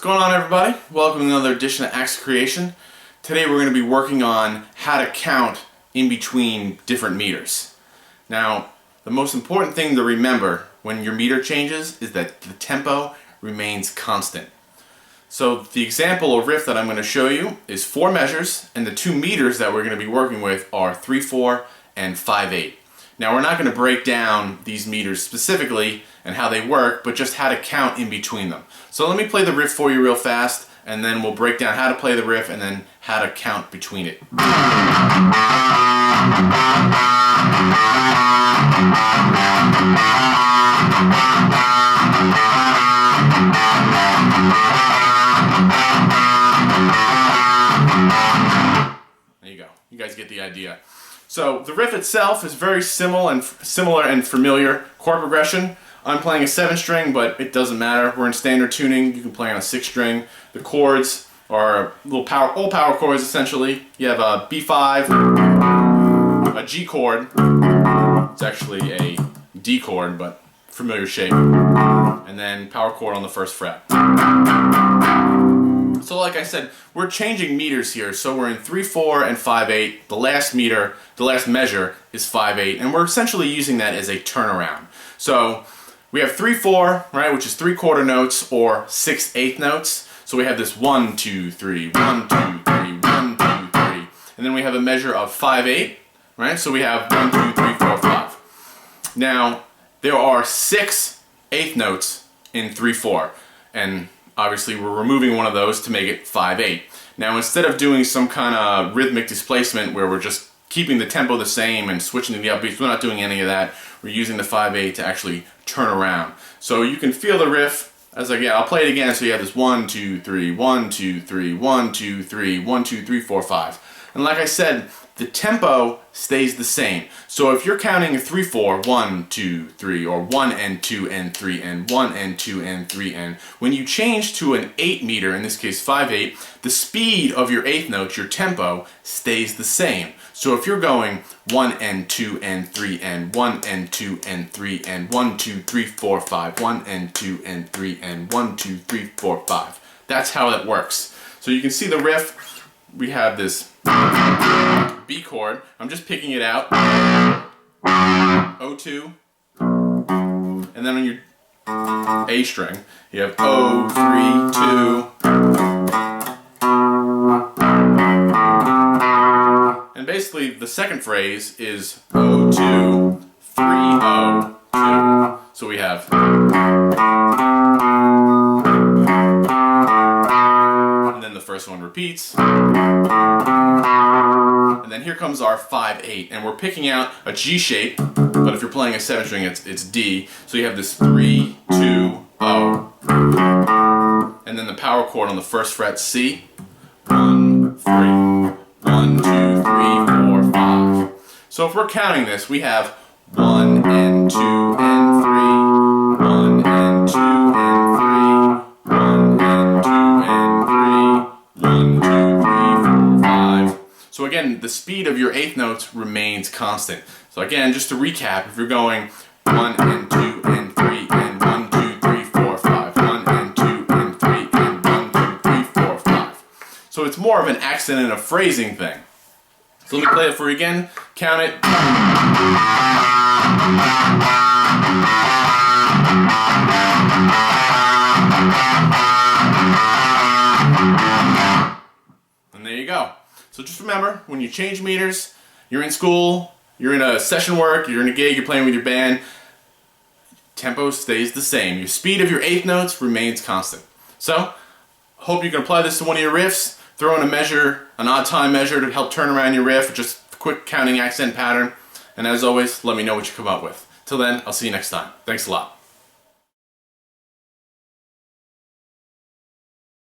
What's going on, everybody? Welcome to another edition of Axe Creation. Today we're going to be working on how to count in between different meters. Now, the most important thing to remember when your meter changes is that the tempo remains constant. So the example or riff that I'm going to show you is 4 measures, and the 2 meters that we're going to be working with are 3/4 and 5/8. Now, we're not going to break down these meters specifically and how they work, but just how to count in between them. So let me play the riff for you real fast, and then we'll break down how to play the riff and then how to count between it. There you go. You guys get the idea. So the riff itself is very similar and familiar. Chord progression. I'm playing a 7-string, but it doesn't matter. We're in standard tuning. You can play on a 6-string. The chords are all power chords essentially. You have a B5, a G chord. It's actually a D chord, but familiar shape. And then power chord on the 1st fret. So like I said, we're changing meters here. So we're in 3/4 and 5/8. The last measure is 5/8, and we're essentially using that as a turnaround. So we have 3/4, right, which is 3/4 notes or 6/8 notes. So we have this 1, 2, 3, 1, 2, 3, 1, 2, 3. And then we have a measure of 5/8, right? So we have 1, 2, 3, 4, 5. Now, there are 6 eighth notes in 3/4, and obviously we're removing one of those to make it 5/8. Now, instead of doing some kind of rhythmic displacement where we're just keeping the tempo the same and switching to the upbeats, we're not doing any of that. We're using the 5/8 to actually turn around. So you can feel the riff as I'll play it again. So you have this 1, 2, 3, 1, 2, 3, 1, 2, 3, 1, 2, 3, 4, 5. And like I said, the tempo stays the same. So if you're counting a 3/4, 1, 2, 3, or 1 and 2 and 3 and 1 and 2 and 3 and when you change to an 8 meter, in this case 5/8, the speed of your eighth note, your tempo, stays the same. So if you're going 1 and 2 and 3 and 1 and 2 and 3 and 1, 2, 3, 4, 5, 1 and 2 and 3 and 1, 2, 3, 4, 5. That's how it works. So you can see the riff. We have this B chord. I'm just picking it out. O2. And then on your A string, you have O3, 2. And basically, the second phrase is O2, 3, O2. So we have. And then the first one repeats. And then here comes our 5/8, and we're picking out a G shape, but if you're playing a 7-string, it's D. So you have this 3, 2, O. And then the power chord on the 1st fret, C. 1, 3. 1, 2, 3, 4, 5. So if we're counting this, we have 1 and 2 and 3. 1 and 2 and 3. 1 and 2 and 3. 1, 2, 3, 4, 5. So again, the speed of your eighth notes remains constant. So again, just to recap, if you're going 1 and 2 and 3 and 1, 2, 3, 4, 5, 1 and 2 and 3 and 1, 2, 3, 4, 5. So it's more of an accent and a phrasing thing. So let me play it for you again. Count it. And there you go. So just remember, when you change meters, you're in school, you're in a session work, you're in a gig, you're playing with your band, tempo stays the same. Your speed of your eighth notes remains constant. So, hope you can apply this to one of your riffs. Throw in a measure, an odd time measure to help turn around your riff, or just a quick counting accent pattern. And as always, let me know what you come up with. Till then, I'll see you next time. Thanks a lot.